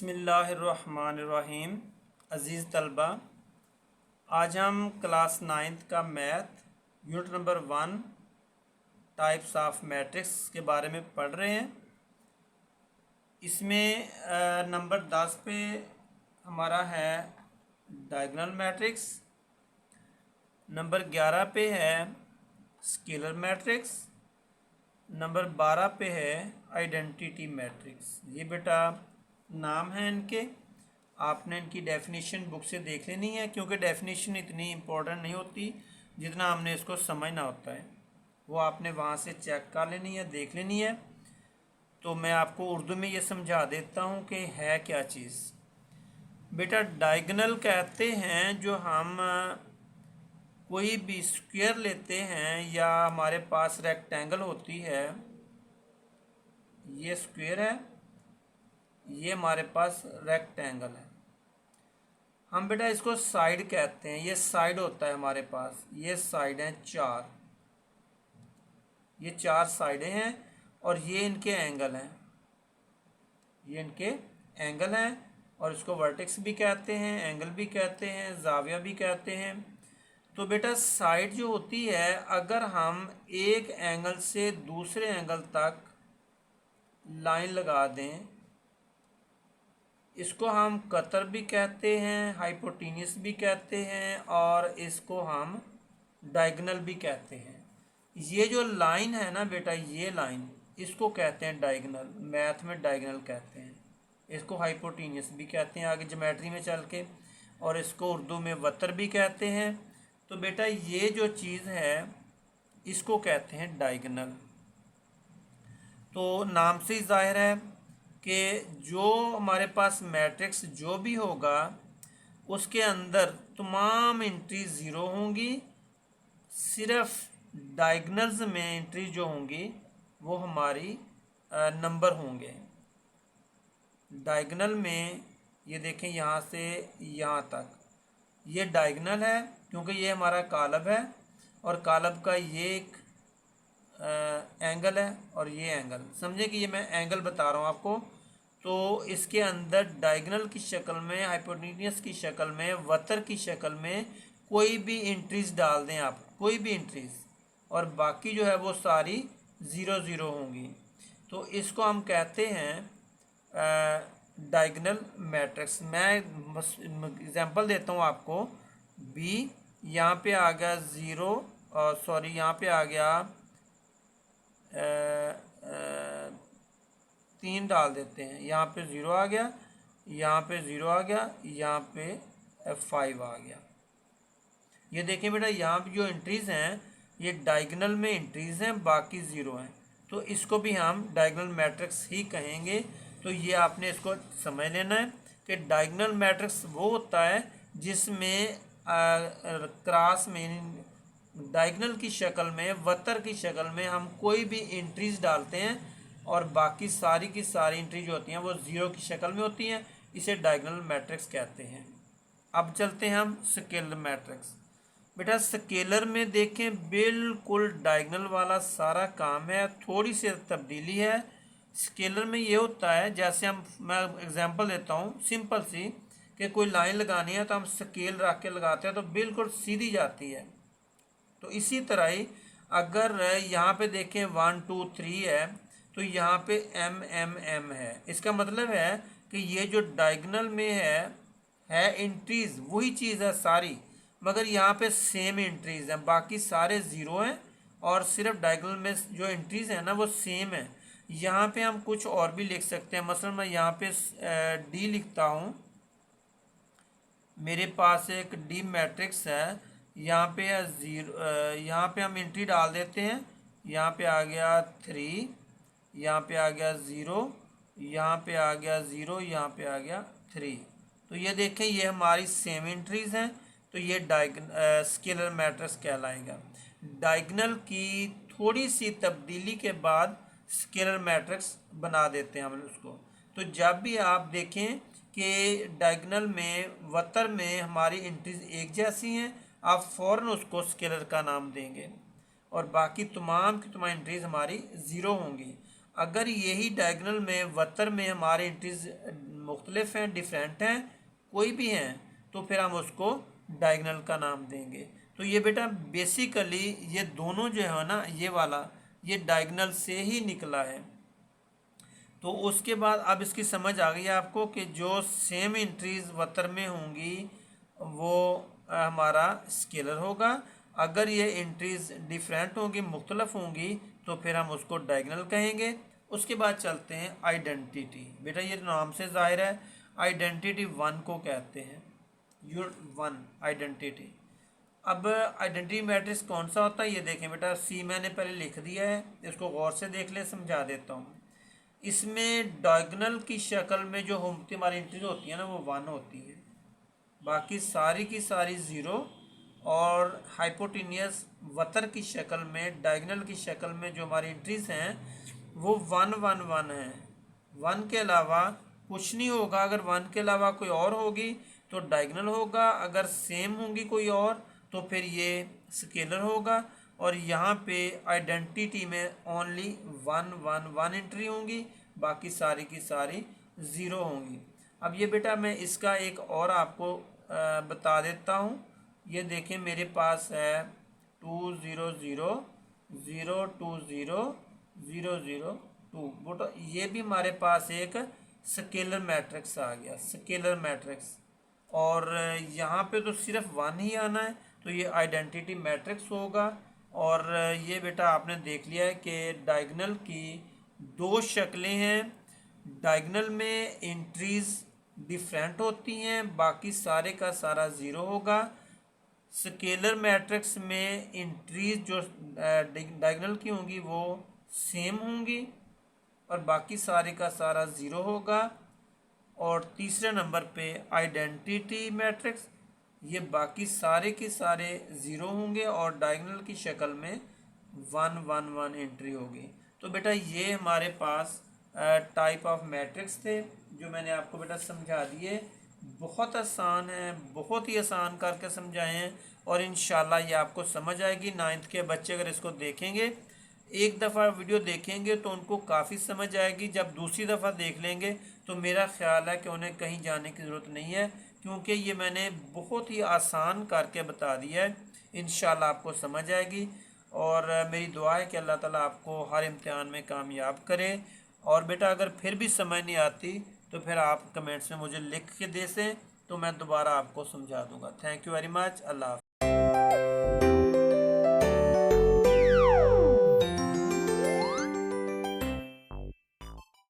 बिस्मिल्लाहिर्रहमानिर्रहीम। अज़ीज़ तलबा, आज हम क्लास 9th का math unit number 1 types of matrix के बारे में पढ़ रहे हैं। इसमें नंबर 10 पे हमारा है डायगोनल मैट्रिक्स, नंबर 11 पे है स्केलर मैट्रिक्स, नंबर 12 पे है आइडेंटिटी मैट्रिक्स। ये बेटा नाम है इनके, आपने इनकी डेफिनेशन बुक से देख लेनी है, क्योंकि डेफिनेशन इतनी इम्पोर्टेंट नहीं होती जितना हमने इसको समझना होता है। वो आपने वहाँ से चेक कर लेनी है, देख लेनी है। तो मैं आपको उर्दू में ये समझा देता हूँ कि है क्या चीज़। बेटा डायगोनल कहते हैं जो हम कोई भी स्क्वायर लेते हैं या हमारे पास रेक्टेंगल होती है, ये स्क्वायर है, ये हमारे पास रेक्टेंगल है। हम बेटा इसको साइड कहते हैं। ये साइड होता है हमारे पास, ये साइड हैं चार, ये चार साइडें हैं और ये इनके एंगल हैं, ये इनके एंगल हैं। और इसको वर्टेक्स भी कहते हैं, एंगल भी कहते हैं, जाविया भी कहते हैं। तो बेटा साइड जो होती है, अगर हम एक एंगल से दूसरे एंगल तक लाइन लगा दें, इसको हम कतर भी कहते हैं, हाइपोटेन्यूस भी कहते हैं और इसको हम डायगोनल भी कहते हैं। ये जो लाइन है ना बेटा, ये लाइन, इसको कहते हैं डायगोनल, मैथ में डायगोनल कहते हैं। इसको हाइपोटेन्यूस भी कहते हैं आगे ज्योमेट्री में चल के, और इसको उर्दू में वतर भी कहते हैं। तो बेटा ये जो चीज़ है इसको कहते हैं डायगोनल। तो नाम से ही जाहिर है कि जो हमारे पास मैट्रिक्स जो भी होगा उसके अंदर तमाम एंट्री ज़ीरो होंगी, सिर्फ डायगोनल्स में एंट्री जो होंगी वो हमारी नंबर होंगे। डायगोनल में ये देखें, यहाँ से यहाँ तक ये डायगोनल है, क्योंकि ये हमारा कालब है और कालब का ये एक एंगल है और ये एंगल, समझे कि ये मैं एंगल बता रहा हूँ आपको। तो इसके अंदर डायगोनल की शक्ल में, हाइपोटेन्यूस की शक्ल में, वतर की शक्ल में कोई भी एंट्रीज डाल दें आप, कोई भी एंट्रीज, और बाकी जो है वो सारी ज़ीरो ज़ीरो होंगी। तो इसको हम कहते हैं डायगोनल मैट्रिक्स। मैं एग्जांपल देता हूँ आपको। बी यहाँ पे आ गया ज़ीरो, और सॉरी यहाँ पे आ गया 3 डाल देते हैं, यहाँ पे ज़ीरो आ गया, यहाँ पे ज़ीरो आ गया, यहाँ पे 5 आ गया। ये देखें बेटा, यहाँ पे जो एंट्रीज़ हैं ये डायगोनल में एंट्रीज़ हैं, बाकी ज़ीरो हैं। तो इसको भी हम डायगोनल मैट्रिक्स ही कहेंगे। तो ये आपने इसको समझ लेना है कि डायगोनल मैट्रिक्स वो होता है जिसमें क्रॉस में, डायगोनल की शक्ल में, वतर की शक्ल में हम कोई भी एंट्रीज डालते हैं और बाकी सारी की सारी एंट्री जो होती हैं वो ज़ीरो की शक्ल में होती हैं। इसे डायगोनल मैट्रिक्स कहते हैं। अब चलते हैं हम स्केलर मैट्रिक्स। बेटा स्केलर में देखें, बिल्कुल डायगोनल वाला सारा काम है, थोड़ी सी तब्दीली है। स्केलर में ये होता है, जैसे हम, मैं एग्जांपल देता हूँ सिंपल सी, कि कोई लाइन लगानी है तो हम स्केल रख के लगाते हैं तो बिल्कुल सीधी जाती है। तो इसी तरह ही अगर यहाँ पे देखें 1 2 3 है, तो यहाँ पे M M M है। इसका मतलब है कि ये जो डायगोनल में है एंट्रीज वही चीज़ है सारी, मगर यहाँ पे सेम एंट्रीज हैं, बाकी सारे ज़ीरो हैं और सिर्फ डायगोनल में जो एंट्रीज हैं ना वो सेम है। यहाँ पे हम कुछ और भी लिख सकते हैं, मसलन मैं यहाँ पे डी लिखता हूँ। मेरे पास एक डी मैट्रिक्स है, यहाँ पे है ज़ीरो, यहाँ पे हम एंट्री डाल देते हैं। यहाँ पे आ गया 3, यहाँ पे आ गया 0, यहाँ पे आ गया 0, यहाँ पे आ गया 3। तो ये देखें, ये हमारी सेम एंट्रीज हैं। तो ये स्केलर मैट्रिक्स कहलाएगा। डायगोनल की थोड़ी सी तब्दीली के बाद स्केलर मैट्रिक्स बना देते हैं हम उसको। तो जब भी आप देखें कि डायगोनल में, वतर में हमारी एंट्रीज एक जैसी हैं, आप फ़ौरन उसको स्केलर का नाम देंगे और बाकी तमाम की तमाम एंट्रीज हमारी ज़ीरो होंगी। अगर यही डायगोनल में, वतर में हमारी एंट्रीज मुख्तलिफ हैं, डिफरेंट हैं, कोई भी हैं, तो फिर हम उसको डायगनल का नाम देंगे। तो ये बेटा बेसिकली ये दोनों जो है ना, ये वाला ये डायगनल से ही निकला है। तो उसके बाद अब इसकी समझ आ गई है आपको कि जो सेम एंट्रीज वतर में होंगी वो हमारा स्केलर होगा। अगर ये एंट्रीज डिफरेंट होंगी, मुख्तलफ होंगी, तो फिर हम उसको डायगनल कहेंगे। उसके बाद चलते हैं आइडेंटिटी। बेटा ये नाम से जाहिर है, आइडेंटिटी वन को कहते हैं, यूनिट वन आइडेंटिटी। अब आइडेंटिटी मैट्रिक्स कौन सा होता है ये देखें बेटा, सी मैंने पहले लिख दिया है, इसको गौर से देख ले, समझा देता हूँ। इसमें डायगोनल की शक्ल में जो हमारी एंट्रीज होती है ना वो वन होती है, बाकी सारी की सारी ज़ीरो, और हाइपोटेनियस वतर की शक्ल में, डायगोनल की शक्ल में जो हमारी एंट्रीज हैं वो वन वन वन है। वन के अलावा कुछ नहीं होगा। अगर वन के अलावा कोई और होगी तो डायगोनल होगा, अगर सेम होंगी कोई और तो फिर ये स्केलर होगा। और यहाँ पे आइडेंटिटी में only one one one entry होंगी, बाकी सारी की सारी ज़ीरो होंगी। अब ये बेटा मैं इसका एक और आपको बता देता हूँ। ये देखें मेरे पास है 2 0 0 0 2 0 0 0 2। बेटा ये भी हमारे पास एक स्केलर मैट्रिक्स आ गया, स्केलर मैट्रिक्स। और यहाँ पे तो सिर्फ वन ही आना है, तो ये आइडेंटिटी मैट्रिक्स होगा। और ये बेटा आपने देख लिया है कि डायगोनल की दो शक्लें हैं। डायगोनल में एंट्रीज डिफरेंट होती हैं, बाकी सारे का सारा ज़ीरो होगा। स्केलर मैट्रिक्स में एंट्रीज जो डायगोनल की होंगी वो सेम होंगी और बाकी सारे का सारा ज़ीरो होगा। और तीसरे नंबर पे आइडेंटिटी मैट्रिक्स, ये बाकी सारे के सारे ज़ीरो होंगे और डायगोनल की शक्ल में वन वन वन एंट्री होगी। तो बेटा ये हमारे पास टाइप ऑफ मैट्रिक्स थे जो मैंने आपको बेटा समझा दिए। बहुत आसान है, बहुत ही आसान करके समझाए हैं और इंशाल्लाह ये आपको समझ आएगी। 9th के बच्चे अगर इसको देखेंगे, एक दफ़ा वीडियो देखेंगे तो उनको काफ़ी समझ आएगी। जब दूसरी दफ़ा देख लेंगे तो मेरा ख़्याल है कि उन्हें कहीं जाने की ज़रूरत नहीं है, क्योंकि ये मैंने बहुत ही आसान करके बता दिया है। इंशाल्लाह आपको समझ आएगी और मेरी दुआ है कि अल्लाह ताला आपको हर इम्तिहान में कामयाब करे। और बेटा अगर फिर भी समझ नहीं आती तो फिर आप कमेंट्स में मुझे लिख के दे सें, तो मैं दोबारा आपको समझा दूँगा। Thank you very much. Allah.